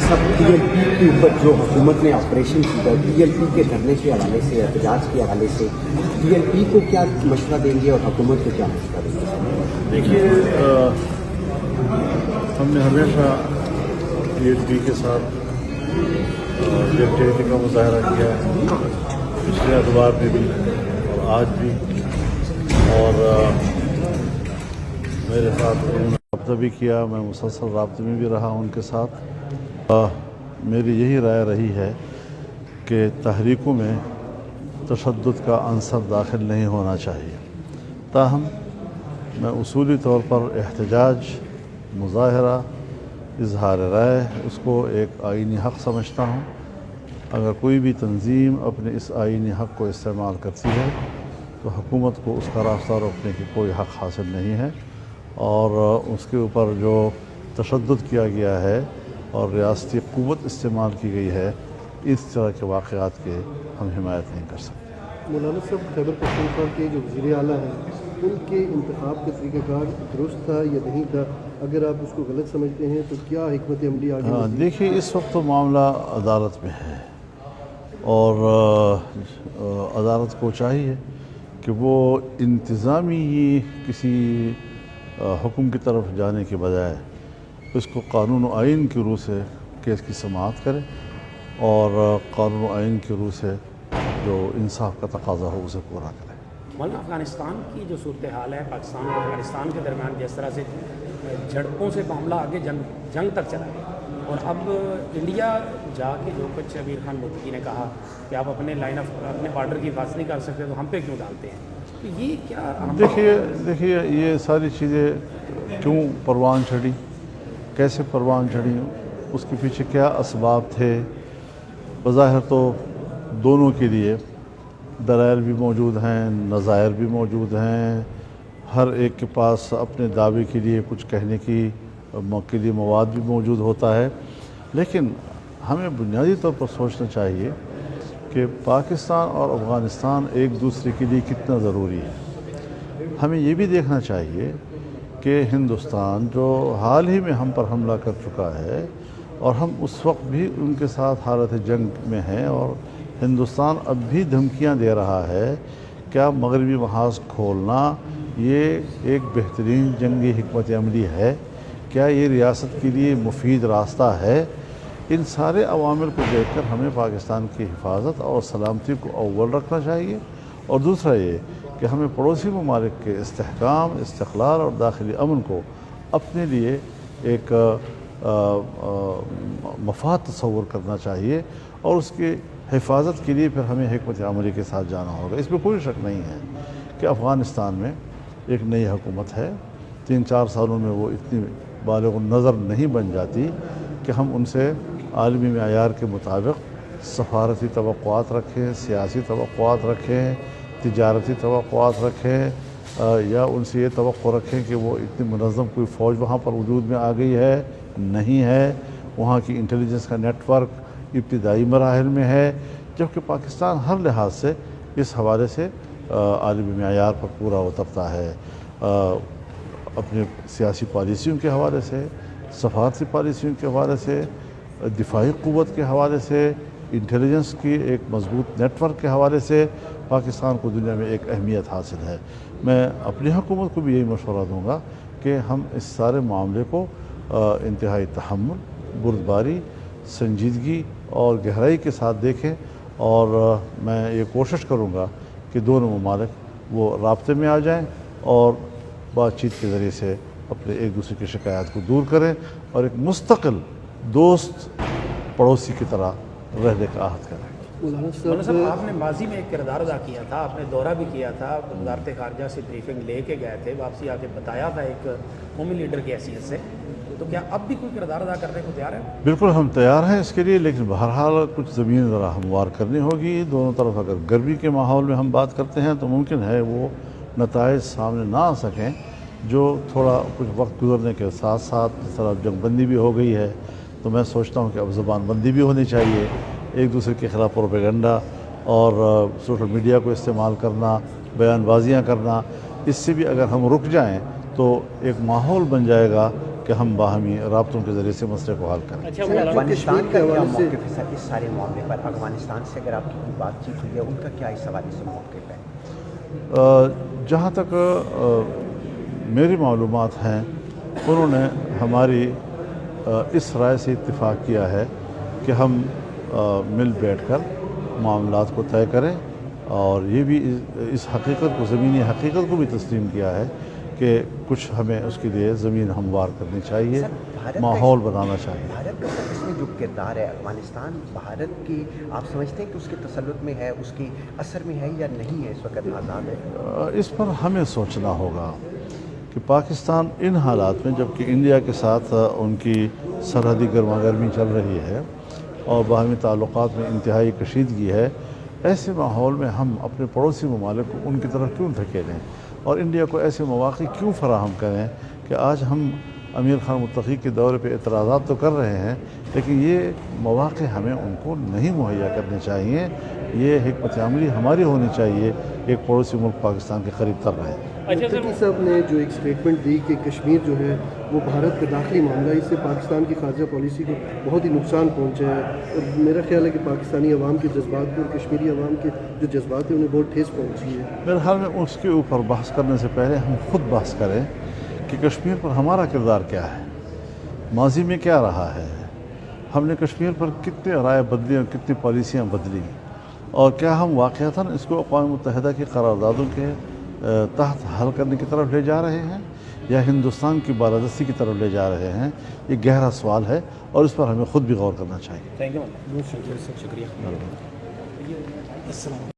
सब PLP के ऊपर जो हुकूमत ने ऑपरेशन किया, PLP के धरने के हवाले से, एहतजाज के हवाले से PLP को क्या मशवरा देंगे और हुकूमत को क्या मशवरा देंगे? देखिए, हमने हमेशा PLP के साथ यकजहती का मुजाहरा किया है, पिछले अखबार में भी और आज भी, और मेरे साथ उन्होंने रब्ता भी किया, मैं मुसलसल राब्ते में भी रहा उनके साथ। मेरी यही राय रही है कि तहरीकों में तशद्दुद का अंसर दाखिल नहीं होना चाहिए। ताहम मैं उसूली तौर पर एहतजाज, मुजाहरा, इजहार राय उसको एक आईनी हक़ समझता हूँ। अगर कोई भी तंजीम अपने इस आईनी हक़ को इस्तेमाल करती है तो हुकूमत को उसका रास्ता रोकने की कोई हक़ हासिल नहीं है, और उसके ऊपर जो तशद्दुद किया गया है और रियासती क़ुव्वत इस्तेमाल की गई है, इस तरह के वाक़यात के हम हिमायत नहीं कर सकते। मौलाना साहब, खैबर पख्तूनख्वा के जो वज़ीर आला हैं, उनके इंतखाब का तरीक़ाकार दुरुस्त था या नहीं था? अगर आप उसको गलत समझते हैं तो क्या हिकमत अमली आगे? हाँ, देखिए, इस वक्त तो मामला अदालत में है और अदालत को चाहिए कि वो इंतज़ामी किसी हुक्म की तरफ जाने के बजाय इसको कानून व आइन की रूह से केस की समाअत करे और कानून व आइन की रूह से जो इंसाफ का तकाजा हो उसे पूरा करे। मौलाना, अफ़गानिस्तान की जो सूरत हाल है, पाकिस्तान और अफ़गानिस्तान के दरमियान जिस तरह से झड़पों से मामला आगे जंग तक चला गया, और अब इंडिया जाके जो कुछ अमीर खान मुत्तकी ने कहा कि आप अपने लाइन ऑफ अपने बॉर्डर की हिफाजत नहीं कर सकते तो हम पे क्यों डालते हैं, तो ये क्या? देखिए ये सारी चीज़ें क्यों परवान चढ़ी, कैसे परवान चढ़ी, उसके पीछे क्या असबाब थे? बज़ाहिर तो दोनों के लिए दलाइल भी मौजूद हैं, नज़ायर भी मौजूद हैं, हर एक के पास अपने दावे के लिए कुछ कहने की के लिए मवाद भी मौजूद होता है। लेकिन हमें बुनियादी तौर पर सोचना चाहिए कि पाकिस्तान और अफ़गानिस्तान एक दूसरे के लिए कितना ज़रूरी है। हमें ये भी देखना चाहिए कि हिंदुस्तान जो हाल ही में हम पर हमला कर चुका है और हम उस वक्त भी उनके साथ हालत जंग में हैं और हिंदुस्तान अब भी धमकियां दे रहा है, क्या मगरबी महाज खोलना ये एक बेहतरीन जंगी हिकमत अमली है? क्या ये रियासत के लिए मुफीद रास्ता है? इन सारे अवामिल को देखकर हमें पाकिस्तान की हिफाजत और सलामती को अव्वल रखना चाहिए, और दूसरा ये कि हमें पड़ोसी ममालिक के इस्तेहकाम, इस्तिक़लाल और दाखिली अमन को अपने लिए एक मफाद तस्वुर करना चाहिए, और उसकी हिफाजत के लिए फिर हमें हिकमत अमली के साथ जाना होगा। इसमें कोई शक नहीं है कि अफ़गानिस्तान में एक नई हुकूमत है, 3-4 सालों में वो इतनी बालिग़ नज़र नहीं बन जाती कि हम उनसे आलमी मेयार के मुताबिक सफारती तवक्कुआत रखें, सियासी तवक्कुआत रखें, तिजारती तवक्कुआत रखें, या उनसे ये तवक्को रखें कि वो इतनी मुनज़्ज़म कोई फ़ौज वहाँ पर वजूद में आ गई है, नहीं है। वहाँ की इंटेलिजेंस का नेटवर्क इब्तिदाई मराहिल में है, जबकि पाकिस्तान हर लिहाज से इस हवाले से आलमी मेयार पर पूरा उतरता है। अपने सियासी पॉलिसियों के हवाले से, सफारती पॉलिसियों के हवाले से, दिफाई क़ुव्वत के हवाले से, इंटेलिजेंस की एक मजबूत नेटवर्क के हवाले से पाकिस्तान को दुनिया में एक अहमियत हासिल है। मैं अपनी हुकूमत को भी यही मशवरा दूँगा कि हम इस सारे मामले को इंतहाई तहम्मुल, बुर्दबारी, संजीदगी और गहराई के साथ देखें, और मैं ये कोशिश करूँगा कि दोनों ममालिक वो राब्ते में आ जाएँ और बातचीत के ज़रिए से अपने एक दूसरे की शिकायत को दूर करें और एक मुस्तकिल दोस्त पड़ोसी की तरह रहने का आहद करें। मौलाना साहब, आपने माजी में एक किरदार अदा किया था, आपने दौरा भी किया था, वज़ारत ख़ारजा से ब्रीफिंग लेके गए थे, वापसी आके बताया था एक कौमी लीडर की हैसियत से, तो क्या अब भी कोई किरदार अदा करने को तैयार है? बिल्कुल हम तैयार हैं इसके लिए, लेकिन बहरहाल कुछ ज़मीन ज़रा हमवार करनी होगी दोनों तरफ। अगर गर्मी के माहौल में हम बात करते हैं तो मुमकिन है वो नताइज सामने ना आ सकें, जो थोड़ा कुछ वक्त गुजरने के साथ साथ जिस तरह जंगबंदी भी हो गई है, तो मैं सोचता हूँ कि अब ज़बानबंदी भी होनी चाहिए। एक दूसरे के ख़िलाफ़ प्रोपेगेंडा और सोशल मीडिया को इस्तेमाल करना, बयानबाजियाँ करना, इससे भी अगर हम रुक जाएँ तो एक माहौल बन जाएगा کہ ہم باہمی رابطوں کے ذریعے سے مسئلے کو حل کریں. اچھا سر، افغانستان کشمیر کا کے کیا حوالے سے- موقف ہے سر اس سارے معاملے پر؟ افغانستان سے اگر آپ کی کوئی بات چیت ہوئی ہے ان کا کیا اس حوالے سے موقف ہے؟ جہاں تک میری معلومات ہیں انہوں نے ہماری اس رائے سے اتفاق کیا ہے کہ ہم مل بیٹھ کر معاملات کو طے کریں، اور یہ بھی اس حقیقت کو، زمینی حقیقت کو بھی تسلیم کیا ہے کہ کچھ ہمیں اس کے لیے زمین ہموار کرنی چاہیے، سر، بھارت کا ماحول بنانا چاہیے. بھارت کا سر اس میں جو کردار ہے، افغانستان بھارت کی آپ سمجھتے ہیں کہ اس کے تسلط میں ہے، اس کی اثر میں ہے یا نہیں ہے، اس وقت آزاد ہے؟ اس پر ہمیں سوچنا ہوگا کہ پاکستان ان حالات میں، جبکہ انڈیا کے ساتھ ان کی سرحدی گرما گرمی چل رہی ہے اور باہمی تعلقات میں انتہائی کشیدگی ہے، ایسے ماحول میں ہم اپنے پڑوسی ممالک کو ان کی طرف کیوں دھکیلیں اور انڈیا کو ایسے مواقع کیوں فراہم کریں کہ آج ہم امیر خان متقی کے دورے پہ اعتراضات تو کر رہے ہیں، لیکن یہ مواقع ہمیں ان کو نہیں مہیا کرنے چاہیے. یہ حکمت عملی ہماری ہونی چاہیے ایک پڑوسی ملک پاکستان کے قریب تر رہے. متقی صاحب نے جو ایک سٹیٹمنٹ دی کہ کشمیر جو ہے وہ بھارت کا داخلی معاملہ ہے، اس سے پاکستان کی خارجہ پالیسی کو بہت ہی نقصان پہنچا ہے، اور میرا خیال ہے کہ پاکستانی عوام کے جذبات کو اور کشمیری عوام کے جو جذبات ہیں انہیں بہت ٹھیس پہنچی ہے. میرے خیال میں اس کے اوپر بحث کرنے سے پہلے ہم خود بحث کریں کہ کشمیر پر ہمارا کردار کیا ہے، ماضی میں کیا رہا ہے، ہم نے کشمیر پر کتنے رائے بدلی اور کتنی پالیسیاں بدلی، اور کیا ہم واقعتاً اس کو اقوام متحدہ کی قراردادوں کے تحت حل کرنے کی طرف لے جا رہے ہیں یا ہندوستان کی بالادستی کی طرف لے جا رہے ہیں. یہ گہرا سوال ہے اور اس پر ہمیں خود بھی غور کرنا چاہیے. تھینک یو، شکریہ.